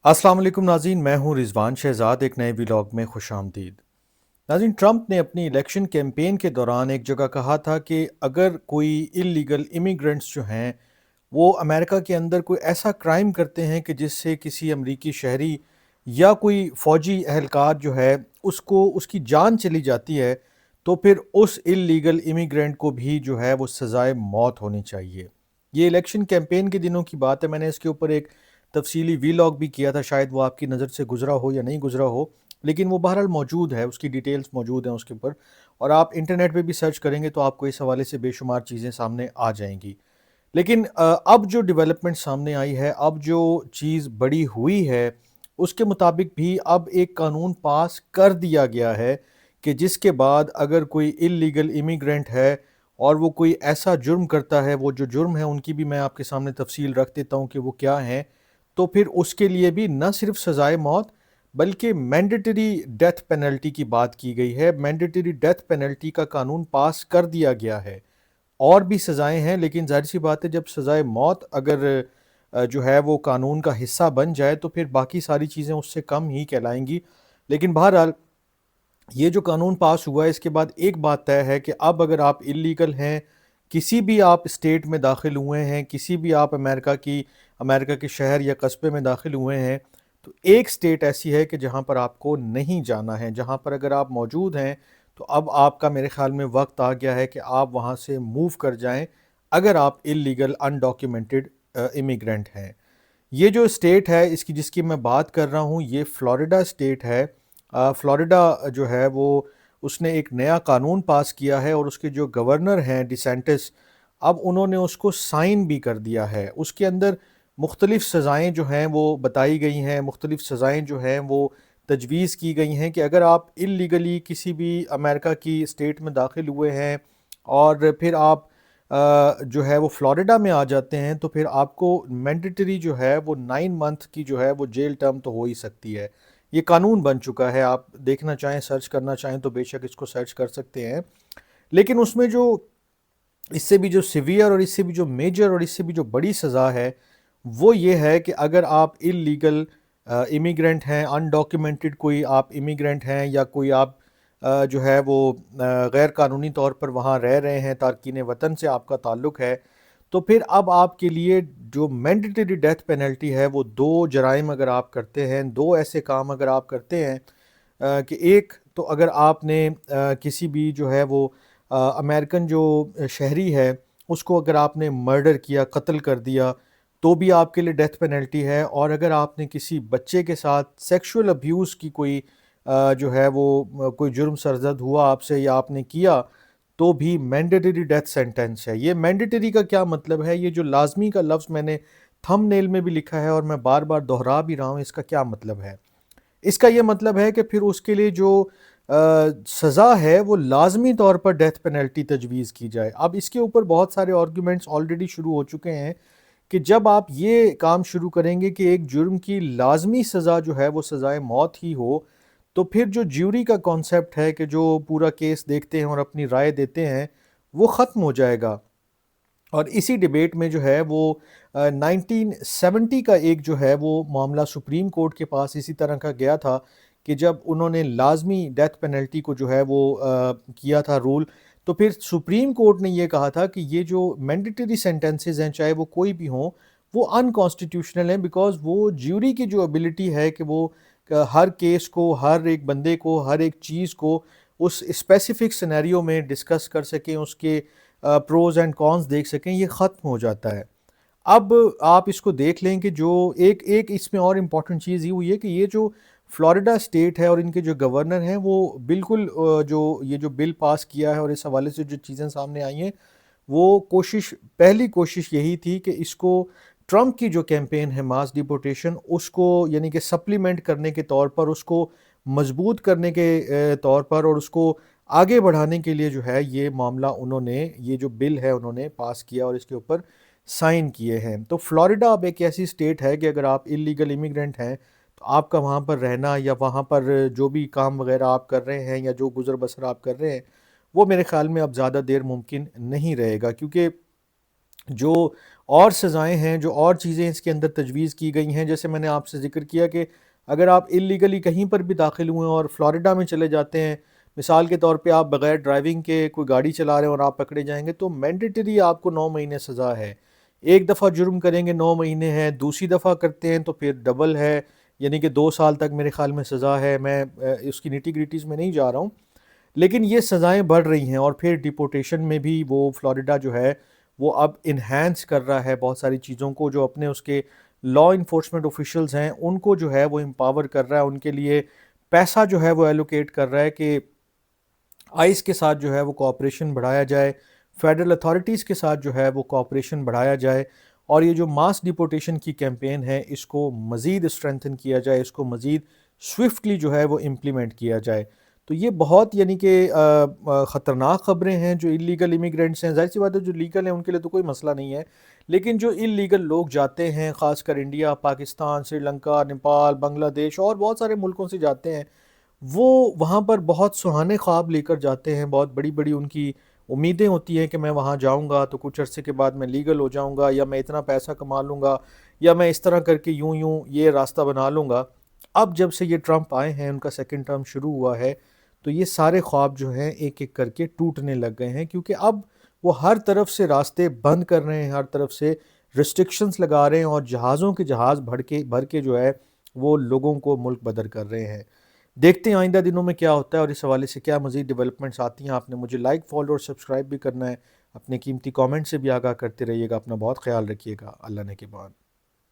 अस्सलाम वालेकुम नाज़रीन, मैं हूं रिजवान शहजाद। एक नए व्लॉग में खुश आमदीद। नाज़रीन, ट्रंप ने अपनी इलेक्शन कैंपेन के दौरान एक जगह कहा था कि अगर कोई इलीगल इमिग्रेंट्स जो हैं वो अमेरिका के अंदर कोई ऐसा क्राइम करते हैं कि जिससे किसी अमरीकी शहरी या कोई फ़ौजी एहलकार जो है उसको उसकी जान चली जाती है, तो फिर उस इलीगल इमिग्रेंट को भी जो है वो सज़ाए मौत होनी चाहिए। ये इलेक्शन कैंपेन के दिनों की बात है। मैंने इसके ऊपर एक तफसीली वीलॉग भी किया था, शायद वो आपकी नज़र से गुजरा हो या नहीं गुजरा हो, लेकिन वो बहरहाल मौजूद है, उसकी डिटेल्स मौजूद हैं उसके ऊपर। और आप इंटरनेट पे भी सर्च करेंगे तो आपको इस हवाले से बेशुमार चीज़ें सामने आ जाएंगी। लेकिन अब जो डेवलपमेंट सामने आई है, अब जो चीज़ बड़ी हुई है, उसके मुताबिक भी अब एक कानून पास कर दिया गया है कि जिसके बाद अगर कोई इलीगल इमिग्रेंट है और वो कोई ऐसा जुर्म करता है, वो जो जुर्म है उनकी भी मैं आपके सामने तफसील रख देता हूँ कि वो क्या हैं, तो फिर उसके लिए भी न सिर्फ सज़ाए मौत बल्कि मैंडेटरी डेथ पेनल्टी की बात की गई है। मैंडेटरी डेथ पेनल्टी का कानून पास कर दिया गया है। और भी सज़ाएं हैं, लेकिन ज़ाहिर सी बात है जब सज़ाए मौत अगर जो है वो कानून का हिस्सा बन जाए तो फिर बाकी सारी चीज़ें उससे कम ही कहलाएंगी। लेकिन बहरहाल ये जो कानून पास हुआ है इसके बाद एक बात तय है कि अब अगर आप इलीगल हैं, किसी भी आप स्टेट में दाखिल हुए हैं, किसी भी आप अमेरिका के शहर या कस्बे में दाखिल हुए हैं, तो एक स्टेट ऐसी है कि जहां पर आपको नहीं जाना है, जहां पर अगर आप मौजूद हैं तो अब आपका मेरे ख्याल में वक्त आ गया है कि आप वहां से मूव कर जाएं अगर आप इलीगल अनडॉक्यूमेंटेड इमिग्रेंट हैं। ये जो स्टेट है इसकी जिसकी मैं बात कर रहा हूँ, ये फ्लोरिडा स्टेट है। फ्लोरिडा जो है वो उसने एक नया कानून पास किया है और उसके जो गवर्नर हैं डिसेंटिस, अब उन्होंने उसको साइन भी कर दिया है। उसके अंदर मुख्तलिफ सज़ाएँ जो हैं वो बताई गई हैं, मुख्तलिफ सज़ाएँ जो हैं वो तजवीज़ की गई हैं कि अगर आप इल्लीगली किसी भी अमेरिका की स्टेट में दाखिल हुए हैं और फिर आप जो है वो फ्लोरिडा में आ जाते हैं, तो फिर आपको मैंडेटरी जो है वो 9 मंथ की जो है वो जेल टर्म तो हो ही सकती है। ये कानून बन चुका है, आप देखना चाहें, सर्च करना चाहें तो बेशक इसको सर्च कर सकते हैं। लेकिन उसमें जो इससे भी जो सिवियर और इससे भी जो मेजर और इससे भी जो बड़ी सज़ा है वो ये है कि अगर आप इलीगल इमिग्रेंट हैं, अनडॉक्यूमेंटेड कोई आप इमिग्रेंट हैं या कोई आप जो है वो गैर कानूनी तौर पर वहाँ रह रहे हैं, तारकीन वतन से आपका ताल्लुक़ है, तो फिर अब आपके लिए जो मैंडेटरी डेथ पेनल्टी है वो दो जराइम अगर आप करते हैं, दो ऐसे काम अगर आप करते हैं कि एक तो अगर आपने किसी भी जो है वो अमेरिकन जो शहरी है उसको अगर आपने मर्डर किया, कत्ल कर दिया, तो भी आपके लिए डेथ पेनल्टी है। और अगर आपने किसी बच्चे के साथ सेक्सुअल अब्यूज़ की कोई जो है वो कोई जुर्म सरज़द हुआ आपसे या आपने किया, तो भी मैंडेटरी डेथ सेंटेंस है। ये मैंडेटरी का क्या मतलब है? ये जो लाज़मी का लफ्ज़ मैंने थंबनेल में भी लिखा है और मैं बार बार दोहरा भी रहा हूँ, इसका क्या मतलब है? इसका ये मतलब है कि फिर उसके लिए जो सज़ा है वो लाज़मी तौर पर डेथ पेनल्टी तजवीज़ की जाए। अब इसके ऊपर बहुत सारे आर्गूमेंट्स ऑलरेडी शुरू हो चुके हैं कि जब आप ये काम शुरू करेंगे कि एक जुर्म की लाज़मी सज़ा जो है वो सज़ाए मौत ही हो, तो फिर जो ज्यूरी का कॉन्सेप्ट है कि जो पूरा केस देखते हैं और अपनी राय देते हैं, वो ख़त्म हो जाएगा। और इसी डिबेट में जो है वो 1970 का एक जो है वो मामला सुप्रीम कोर्ट के पास इसी तरह का गया था कि जब उन्होंने लाजमी डेथ पेनल्टी को जो है वो किया था रूल, तो फिर सुप्रीम कोर्ट ने ये कहा था कि ये जो मैंडेटरी सेंटेंसेस हैं चाहे वो कोई भी हों, वो अनकॉन्स्टिट्यूशनल हैं, बिकॉज वो ज्यूरी की जो एबिलिटी है कि वो हर केस को, हर एक बंदे को, हर एक चीज़ को उस स्पेसिफिक सिनेरियो में डिस्कस कर सकें, उसके प्रोज एंड कॉन्स देख सकें, ये ख़त्म हो जाता है। अब आप इसको देख लें कि जो एक एक इसमें और इम्पॉर्टेंट चीज़ ये हुई है कि ये जो फ्लोरिडा स्टेट है और इनके जो गवर्नर हैं वो बिल्कुल जो ये जो बिल पास किया है और इस हवाले से जो चीज़ें सामने आई हैं, वो पहली कोशिश यही थी कि इसको ट्रंप की जो कैंपेन है मास डिपोटेशन, उसको यानी कि सप्लीमेंट करने के तौर पर, उसको मजबूत करने के तौर पर और उसको आगे बढ़ाने के लिए जो है ये मामला उन्होंने, ये जो बिल है उन्होंने पास किया और इसके ऊपर साइन किए हैं। तो फ्लोरिडा अब एक ऐसी स्टेट है कि अगर आप इलीगल इमिग्रेंट हैं तो आपका वहाँ पर रहना या वहाँ पर जो भी काम वगैरह आप कर रहे हैं या जो गुज़र बसर आप कर रहे हैं, वो मेरे ख़्याल में अब ज़्यादा देर मुमकिन नहीं रहेगा, क्योंकि जो اور سزائیں ہیں، جو اور چیزیں اس کے اندر تجویز کی گئی ہیں، جیسے میں نے آپ سے ذکر کیا کہ اگر آپ اللیگلی کہیں پر بھی داخل ہوئے اور فلوریڈا میں چلے جاتے ہیں، مثال کے طور پہ آپ بغیر ڈرائیونگ کے کوئی گاڑی چلا رہے ہیں اور آپ پکڑے جائیں گے تو مینڈیٹری آپ کو 9 مہینے سزا ہے۔ ایک دفعہ جرم کریں گے 9 مہینے ہے، دوسری دفعہ کرتے ہیں تو پھر ڈبل ہے، یعنی کہ 2 سال تک میرے خیال میں سزا ہے۔ میں اس کی نیٹی گریٹیز میں نہیں جا رہا ہوں، لیکن یہ سزائیں بڑھ رہی ہیں، اور پھر ڈیپورٹیشن میں بھی وہ فلوریڈا جو ہے وہ اب انہینس کر رہا ہے بہت ساری چیزوں کو، جو اپنے اس کے لا انفورسمنٹ آفیشلز ہیں ان کو جو ہے وہ امپاور کر رہا ہے، ان کے لیے پیسہ جو ہے وہ ایلوکیٹ کر رہا ہے کہ آئس کے ساتھ جو ہے وہ کوآپریشن بڑھایا جائے، فیڈرل اتھارٹیز کے ساتھ جو ہے وہ کوآپریشن بڑھایا جائے، اور یہ جو ماس ڈیپورٹیشن کی کیمپین ہے اس کو مزید اسٹرینتھن کیا جائے، اس کو مزید سوئفٹلی جو ہے وہ امپلیمنٹ کیا جائے۔ تو یہ بہت یعنی کہ خطرناک خبریں ہیں۔ جو اللیگل امیگرینٹس ہیں، ظاہر سی بات ہے جو لیگل ہیں ان کے لیے تو کوئی مسئلہ نہیں ہے، لیکن جو اللیگل لوگ جاتے ہیں، خاص کر انڈیا، پاکستان، سری لنکا، نیپال، بنگلہ دیش اور بہت سارے ملکوں سے جاتے ہیں، وہ وہاں پر بہت سہانے خواب لے کر جاتے ہیں، بہت بڑی بڑی ان کی امیدیں ہوتی ہیں کہ میں وہاں جاؤں گا تو کچھ عرصے کے بعد میں لیگل ہو جاؤں گا، یا میں اتنا پیسہ کما لوں گا، یا میں اس طرح کر کے یوں یوں یہ راستہ بنا لوں گا۔ اب جب سے یہ ٹرمپ آئے ہیں، ان کا سیکنڈ ٹرم شروع ہوا ہے، تو یہ سارے خواب جو ہیں ایک ایک کر کے ٹوٹنے لگ گئے ہیں، کیونکہ اب وہ ہر طرف سے راستے بند کر رہے ہیں، ہر طرف سے ریسٹرکشنز لگا رہے ہیں، اور جہازوں کے جہاز بھر کے جو ہے وہ لوگوں کو ملک بدر کر رہے ہیں۔ دیکھتے ہیں آئندہ دنوں میں کیا ہوتا ہے، اور اس حوالے سے کیا مزید ڈیولپمنٹس آتی ہیں۔ آپ نے مجھے لائک، فالو اور سبسکرائب بھی کرنا ہے، اپنے قیمتی کامنٹ سے بھی آگاہ کرتے رہیے گا۔ اپنا بہت خیال رکھیے گا۔ اللہ نے کے بعد